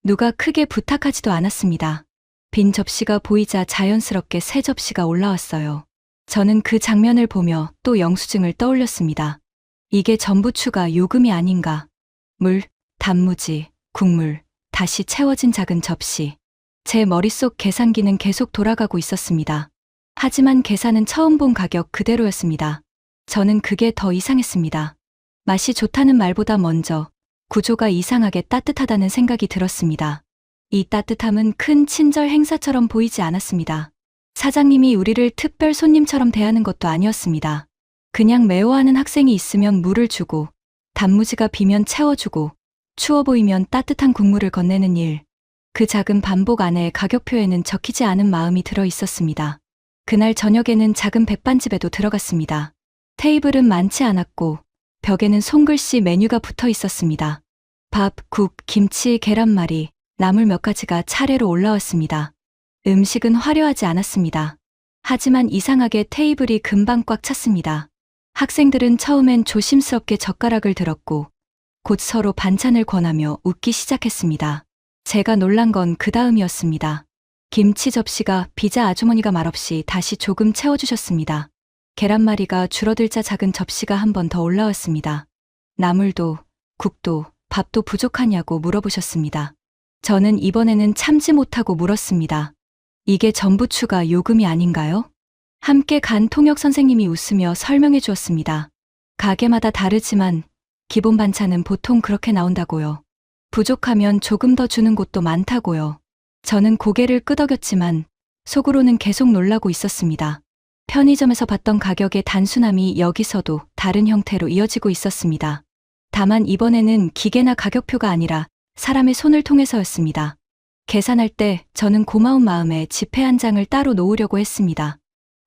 누가 크게 부탁하지도 않았습니다. 빈 접시가 보이자 자연스럽게 새 접시가 올라왔어요. 저는 그 장면을 보며 또 영수증을 떠올렸습니다. 이게 전부 추가 요금이 아닌가. 물, 단무지, 국물, 다시 채워진 작은 접시. 제 머릿속 계산기는 계속 돌아가고 있었습니다. 하지만 계산은 처음 본 가격 그대로였습니다. 저는 그게 더 이상했습니다. 맛이 좋다는 말보다 먼저 구조가 이상하게 따뜻하다는 생각이 들었습니다. 이 따뜻함은 큰 친절 행사처럼 보이지 않았습니다. 사장님이 우리를 특별 손님처럼 대하는 것도 아니었습니다. 그냥 매워하는 학생이 있으면 물을 주고, 단무지가 비면 채워주고, 추워 보이면 따뜻한 국물을 건네는 일. 그 작은 반복 안에 가격표에는 적히지 않은 마음이 들어 있었습니다. 그날 저녁에는 작은 백반집에도 들어갔습니다. 테이블은 많지 않았고 벽에는 손글씨 메뉴가 붙어 있었습니다. 밥, 국, 김치, 계란말이, 나물 몇 가지가 차례로 올라왔습니다. 음식은 화려하지 않았습니다. 하지만 이상하게 테이블이 금방 꽉 찼습니다. 학생들은 처음엔 조심스럽게 젓가락을 들었고 곧 서로 반찬을 권하며 웃기 시작했습니다. 제가 놀란 건 그 다음이었습니다. 김치 접시가 비자 아주머니가 말없이 다시 조금 채워주셨습니다. 계란말이가 줄어들자 작은 접시가 한 번 더 올라왔습니다. 나물도, 국도, 밥도 부족하냐고 물어보셨습니다. 저는 이번에는 참지 못하고 물었습니다. 이게 전부 추가 요금이 아닌가요? 함께 간 통역 선생님이 웃으며 설명해 주었습니다. 가게마다 다르지만 기본 반찬은 보통 그렇게 나온다고요. 부족하면 조금 더 주는 곳도 많다고요. 저는 고개를 끄덕였지만 속으로는 계속 놀라고 있었습니다. 편의점에서 봤던 가격의 단순함이 여기서도 다른 형태로 이어지고 있었습니다. 다만 이번에는 기계나 가격표가 아니라 사람의 손을 통해서였습니다. 계산할 때 저는 고마운 마음에 지폐 한 장을 따로 놓으려고 했습니다.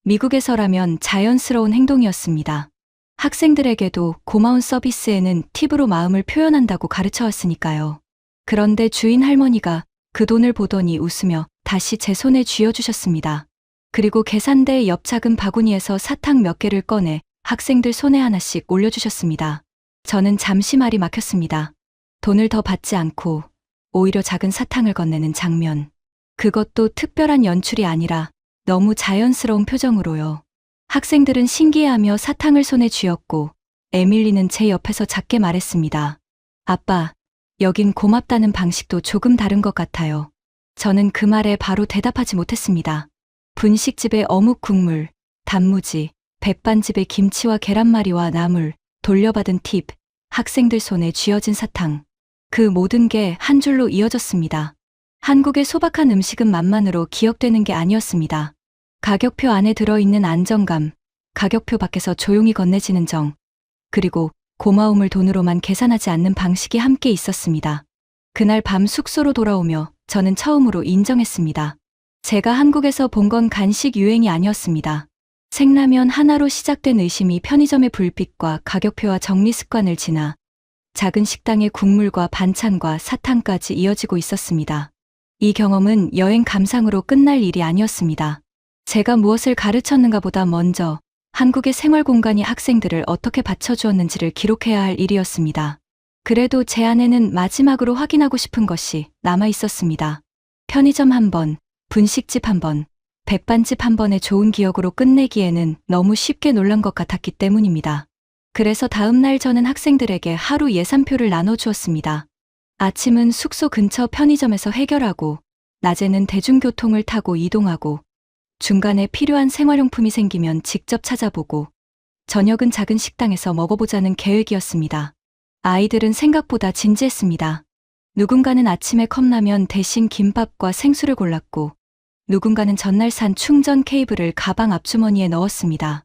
미국에서라면 자연스러운 행동이었습니다. 학생들에게도 고마운 서비스에는 팁으로 마음을 표현한다고 가르쳐왔으니까요. 그런데 주인 할머니가 그 돈을 보더니 웃으며 다시 제 손에 쥐어주셨습니다. 그리고 계산대 옆 작은 바구니에서 사탕 몇 개를 꺼내 학생들 손에 하나씩 올려주셨습니다. 저는 잠시 말이 막혔습니다. 돈을 더 받지 않고 오히려 작은 사탕을 건네는 장면. 그것도 특별한 연출이 아니라 너무 자연스러운 표정으로요. 학생들은 신기해하며 사탕을 손에 쥐었고 에밀리는 제 옆에서 작게 말했습니다. 아빠, 여긴 고맙다는 방식도 조금 다른 것 같아요. 저는 그 말에 바로 대답하지 못했습니다. 분식집의 어묵 국물, 단무지, 백반집의 김치와 계란말이와 나물, 돌려받은 팁, 학생들 손에 쥐어진 사탕. 그 모든 게 한 줄로 이어졌습니다. 한국의 소박한 음식은 맛만으로 기억되는 게 아니었습니다. 가격표 안에 들어있는 안정감, 가격표 밖에서 조용히 건네지는 정, 그리고 고마움을 돈으로만 계산하지 않는 방식이 함께 있었습니다. 그날 밤 숙소로 돌아오며 저는 처음으로 인정했습니다. 제가 한국에서 본 건 간식 유행이 아니었습니다. 생라면 하나로 시작된 의심이 편의점의 불빛과 가격표와 정리 습관을 지나 작은 식당의 국물과 반찬과 사탕까지 이어지고 있었습니다. 이 경험은 여행 감상으로 끝날 일이 아니었습니다. 제가 무엇을 가르쳤는가 보다 먼저 한국의 생활 공간이 학생들을 어떻게 받쳐주었는지를 기록해야 할 일이었습니다. 그래도 제 안에는 마지막으로 확인하고 싶은 것이 남아 있었습니다. 편의점 한 번, 분식집 한 번, 백반집 한 번의 좋은 기억으로 끝내기에는 너무 쉽게 놀란 것 같았기 때문입니다. 그래서 다음 날 저는 학생들에게 하루 예산표를 나눠주었습니다. 아침은 숙소 근처 편의점에서 해결하고, 낮에는 대중교통을 타고 이동하고, 중간에 필요한 생활용품이 생기면 직접 찾아보고, 저녁은 작은 식당에서 먹어보자는 계획이었습니다. 아이들은 생각보다 진지했습니다. 누군가는 아침에 컵라면 대신 김밥과 생수를 골랐고, 누군가는 전날 산 충전 케이블을 가방 앞주머니에 넣었습니다.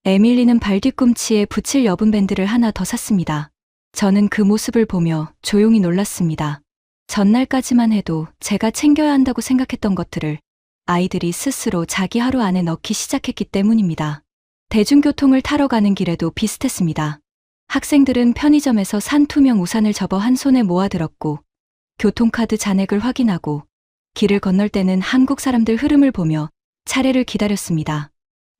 에밀리는 발 뒤꿈치에 붙일 여분 밴드를 하나 더 샀습니다. 저는 그 모습을 보며 조용히 놀랐습니다. 전날까지만 해도 제가 챙겨야 한다고 생각했던 것들을 아이들이 스스로 자기 하루 안에 넣기 시작했기 때문입니다. 대중교통을 타러 가는 길에도 비슷했습니다. 학생들은 편의점에서 산 투명 우산을 접어 한 손에 모아들었고, 교통카드 잔액을 확인하고, 길을 건널 때는 한국 사람들 흐름을 보며 차례를 기다렸습니다.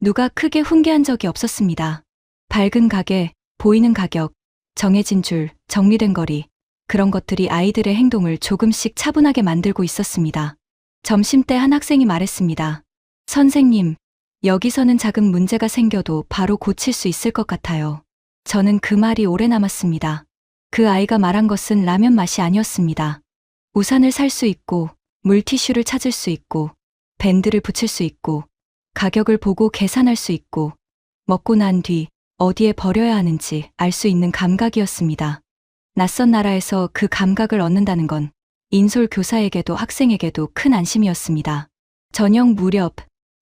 누가 크게 훈계한 적이 없었습니다. 밝은 가게, 보이는 가격, 정해진 줄, 정리된 거리, 그런 것들이 아이들의 행동을 조금씩 차분하게 만들고 있었습니다. 점심때 한 학생이 말했습니다. 선생님, 여기서는 작은 문제가 생겨도 바로 고칠 수 있을 것 같아요. 저는 그 말이 오래 남았습니다. 그 아이가 말한 것은 라면 맛이 아니었습니다. 우산을 살 수 있고, 물티슈를 찾을 수 있고, 밴드를 붙일 수 있고, 가격을 보고 계산할 수 있고, 먹고 난 뒤 어디에 버려야 하는지 알 수 있는 감각이었습니다. 낯선 나라에서 그 감각을 얻는다는 건 인솔 교사에게도 학생에게도 큰 안심이었습니다. 저녁 무렵,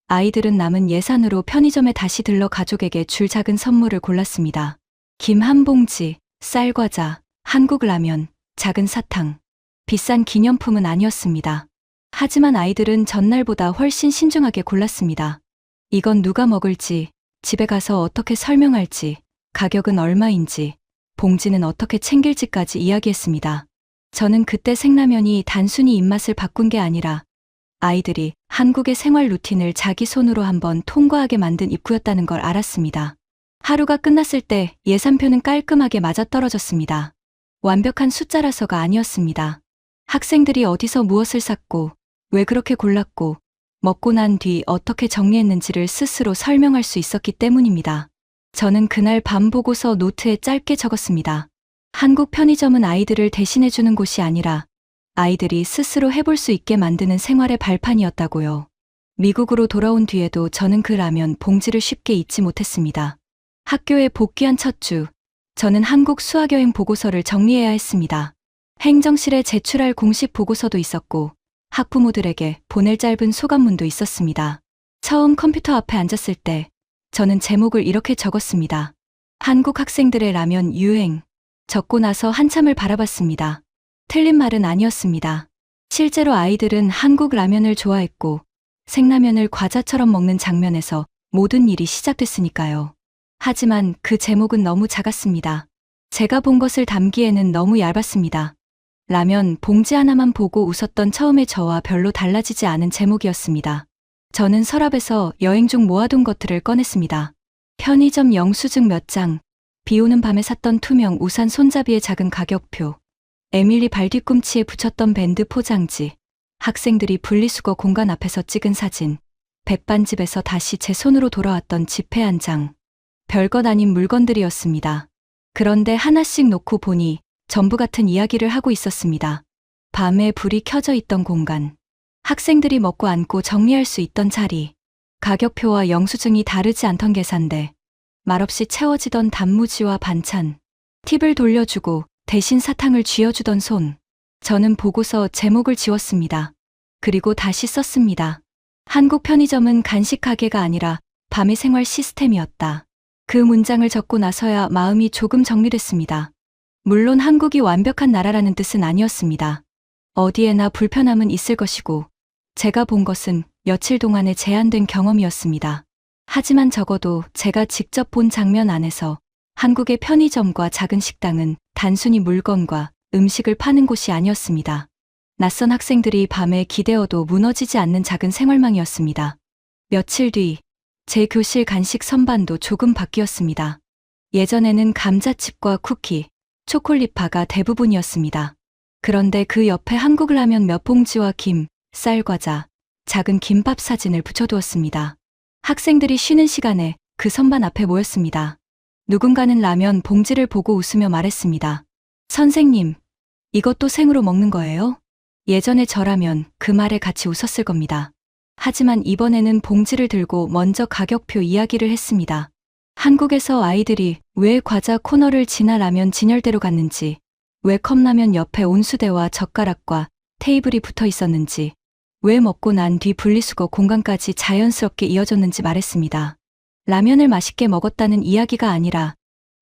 아이들은 남은 예산으로 편의점에 다시 들러 가족에게 줄 작은 선물을 골랐습니다. 김 한 봉지, 쌀과자, 한국 라면, 작은 사탕. 비싼 기념품은 아니었습니다. 하지만 아이들은 전날보다 훨씬 신중하게 골랐습니다. 이건 누가 먹을지, 집에 가서 어떻게 설명할지, 가격은 얼마인지, 봉지는 어떻게 챙길지까지 이야기했습니다. 저는 그때 생라면이 단순히 입맛을 바꾼 게 아니라 아이들이 한국의 생활 루틴을 자기 손으로 한번 통과하게 만든 입구였다는 걸 알았습니다. 하루가 끝났을 때 예산표는 깔끔하게 맞아떨어졌습니다. 완벽한 숫자라서가 아니었습니다. 학생들이 어디서 무엇을 샀고, 왜 그렇게 골랐고, 먹고 난 뒤 어떻게 정리했는지를 스스로 설명할 수 있었기 때문입니다. 저는 그날 밤 보고서 노트에 짧게 적었습니다. 한국 편의점은 아이들을 대신해주는 곳이 아니라 아이들이 스스로 해볼 수 있게 만드는 생활의 발판이었다고요. 미국으로 돌아온 뒤에도 저는 그 라면 봉지를 쉽게 잊지 못했습니다. 학교에 복귀한 첫 주, 저는 한국 수학여행 보고서를 정리해야 했습니다. 행정실에 제출할 공식 보고서도 있었고 학부모들에게 보낼 짧은 소감문도 있었습니다. 처음 컴퓨터 앞에 앉았을 때 저는 제목을 이렇게 적었습니다. 한국 학생들의 라면 유행. 적고 나서 한참을 바라봤습니다. 틀린 말은 아니었습니다. 실제로 아이들은 한국 라면을 좋아했고 생라면을 과자처럼 먹는 장면에서 모든 일이 시작됐으니까요. 하지만 그 제목은 너무 작았습니다. 제가 본 것을 담기에는 너무 얇았습니다. 라면 봉지 하나만 보고 웃었던 처음의 저와 별로 달라지지 않은 제목이었습니다. 저는 서랍에서 여행 중 모아둔 것들을 꺼냈습니다. 편의점 영수증 몇 장, 비 오는 밤에 샀던 투명 우산 손잡이의 작은 가격표, 에밀리 발 뒤꿈치에 붙였던 밴드 포장지, 학생들이 분리수거 공간 앞에서 찍은 사진, 백반집에서 다시 제 손으로 돌아왔던 지폐 한 장. 별것 아닌 물건들이었습니다. 그런데 하나씩 놓고 보니 전부 같은 이야기를 하고 있었습니다. 밤에 불이 켜져 있던 공간, 학생들이 먹고 앉고 정리할 수 있던 자리, 가격표와 영수증이 다르지 않던 계산대, 말없이 채워지던 단무지와 반찬, 팁을 돌려주고 대신 사탕을 쥐어주던 손. 저는 보고서 제목을 지웠습니다. 그리고 다시 썼습니다. 한국 편의점은 간식 가게가 아니라 밤의 생활 시스템이었다. 그 문장을 적고 나서야 마음이 조금 정리됐습니다. 물론 한국이 완벽한 나라라는 뜻은 아니었습니다. 어디에나 불편함은 있을 것이고 제가 본 것은 며칠 동안의 제한된 경험이었습니다. 하지만 적어도 제가 직접 본 장면 안에서 한국의 편의점과 작은 식당은 단순히 물건과 음식을 파는 곳이 아니었습니다. 낯선 학생들이 밤에 기대어도 무너지지 않는 작은 생활망이었습니다. 며칠 뒤, 제 교실 간식 선반도 조금 바뀌었습니다. 예전에는 감자칩과 쿠키, 초콜릿파가 대부분이었습니다. 그런데 그 옆에 한국 라면 몇 봉지와 김, 쌀과자, 작은 김밥 사진을 붙여두었습니다. 학생들이 쉬는 시간에 그 선반 앞에 모였습니다. 누군가는 라면 봉지를 보고 웃으며 말했습니다. 선생님, 이것도 생으로 먹는 거예요? 예전에 저라면 그 말에 같이 웃었을 겁니다. 하지만 이번에는 봉지를 들고 먼저 가격표 이야기를 했습니다. 한국에서 아이들이 왜 과자 코너를 지나 라면 진열대로 갔는지, 왜 컵라면 옆에 온수대와 젓가락과 테이블이 붙어 있었는지, 왜 먹고 난 뒤 분리수거 공간까지 자연스럽게 이어졌는지 말했습니다. 라면을 맛있게 먹었다는 이야기가 아니라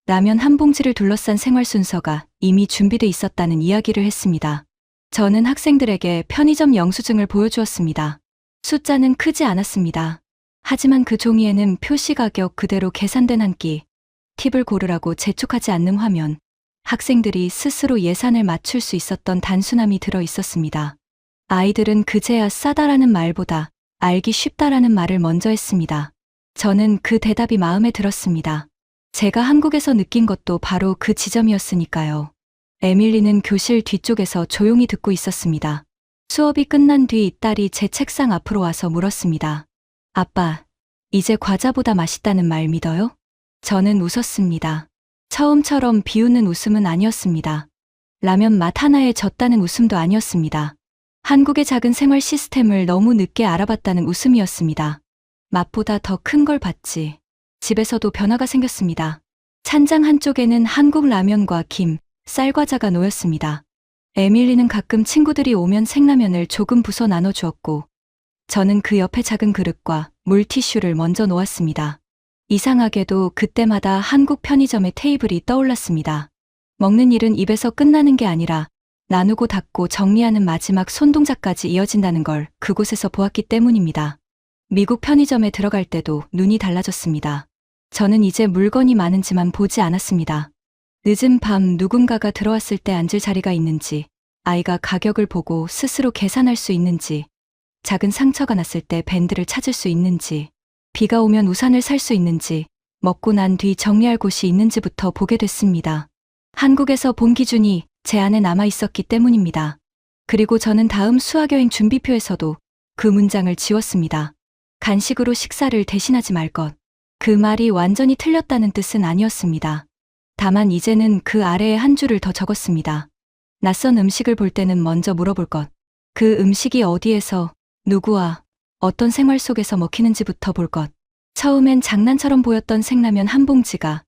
라면 한 봉지를 둘러싼 생활 순서가 이미 준비돼 있었다는 이야기를 했습니다. 저는 학생들에게 편의점 영수증을 보여주었습니다. 숫자는 크지 않았습니다. 하지만 그 종이에는 표시 가격 그대로 계산된 한 끼, 팁을 고르라고 재촉하지 않는 화면, 학생들이 스스로 예산을 맞출 수 있었던 단순함이 들어 있었습니다. 아이들은 그제야 싸다라는 말보다 알기 쉽다라는 말을 먼저 했습니다. 저는 그 대답이 마음에 들었습니다. 제가 한국에서 느낀 것도 바로 그 지점이었으니까요. 에밀리는 교실 뒤쪽에서 조용히 듣고 있었습니다. 수업이 끝난 뒤 딸이 제 책상 앞으로 와서 물었습니다. 아빠, 이제 과자보다 맛있다는 말 믿어요? 저는 웃었습니다. 처음처럼 비웃는 웃음은 아니었습니다. 라면 맛 하나에 졌다는 웃음도 아니었습니다. 한국의 작은 생활 시스템을 너무 늦게 알아봤다는 웃음이었습니다. 맛보다 더 큰 걸 봤지. 집에서도 변화가 생겼습니다. 찬장 한쪽에는 한국 라면과 김, 쌀과자가 놓였습니다. 에밀리는 가끔 친구들이 오면 생라면을 조금 부숴 나눠주었고, 저는 그 옆에 작은 그릇과 물티슈를 먼저 놓았습니다. 이상하게도 그때마다 한국 편의점의 테이블이 떠올랐습니다. 먹는 일은 입에서 끝나는 게 아니라 나누고 닫고 정리하는 마지막 손동작까지 이어진다는 걸 그곳에서 보았기 때문입니다. 미국 편의점에 들어갈 때도 눈이 달라졌습니다. 저는 이제 물건이 많은지만 보지 않았습니다. 늦은 밤 누군가가 들어왔을 때 앉을 자리가 있는지, 아이가 가격을 보고 스스로 계산할 수 있는지, 작은 상처가 났을 때 밴드를 찾을 수 있는지, 비가 오면 우산을 살 수 있는지, 먹고 난 뒤 정리할 곳이 있는지부터 보게 됐습니다. 한국에서 본 기준이 제 안에 남아 있었기 때문입니다. 그리고 저는 다음 수학여행 준비표에서도 그 문장을 지웠습니다. 간식으로 식사를 대신하지 말 것. 그 말이 완전히 틀렸다는 뜻은 아니었습니다. 다만 이제는 그 아래에 한 줄을 더 적었습니다. 낯선 음식을 볼 때는 먼저 물어볼 것. 그 음식이 어디에서, 누구와, 어떤 생활 속에서 먹히는지부터 볼 것. 처음엔 장난처럼 보였던 생라면 한 봉지가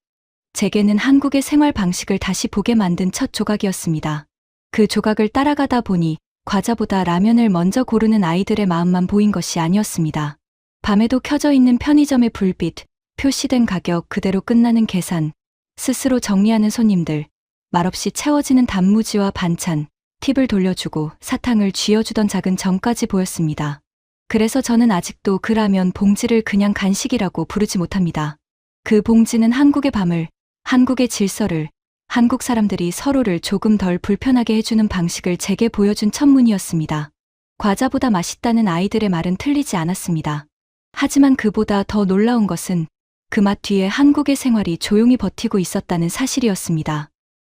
제게는 한국의 생활 방식을 다시 보게 만든 첫 조각이었습니다. 그 조각을 따라가다 보니 과자보다 라면을 먼저 고르는 아이들의 마음만 보인 것이 아니었습니다. 밤에도 켜져 있는 편의점의 불빛, 표시된 가격 그대로 끝나는 계산, 스스로 정리하는 손님들, 말없이 채워지는 단무지와 반찬, 팁을 돌려주고 사탕을 쥐어주던 작은 점까지 보였습니다. 그래서 저는 아직도 그 라면 봉지를 그냥 간식이라고 부르지 못합니다. 그 봉지는 한국의 밤을, 한국의 질서를, 한국 사람들이 서로를 조금 덜 불편하게 해주는 방식을 제게 보여준 첫문이었습니다. 과자보다 맛있다는 아이들의 말은 틀리지 않았습니다. 하지만 그보다 더 놀라운 것은 그 맛 뒤에 한국의 생활이 조용히 버티고 있었다는 사실이었습니다.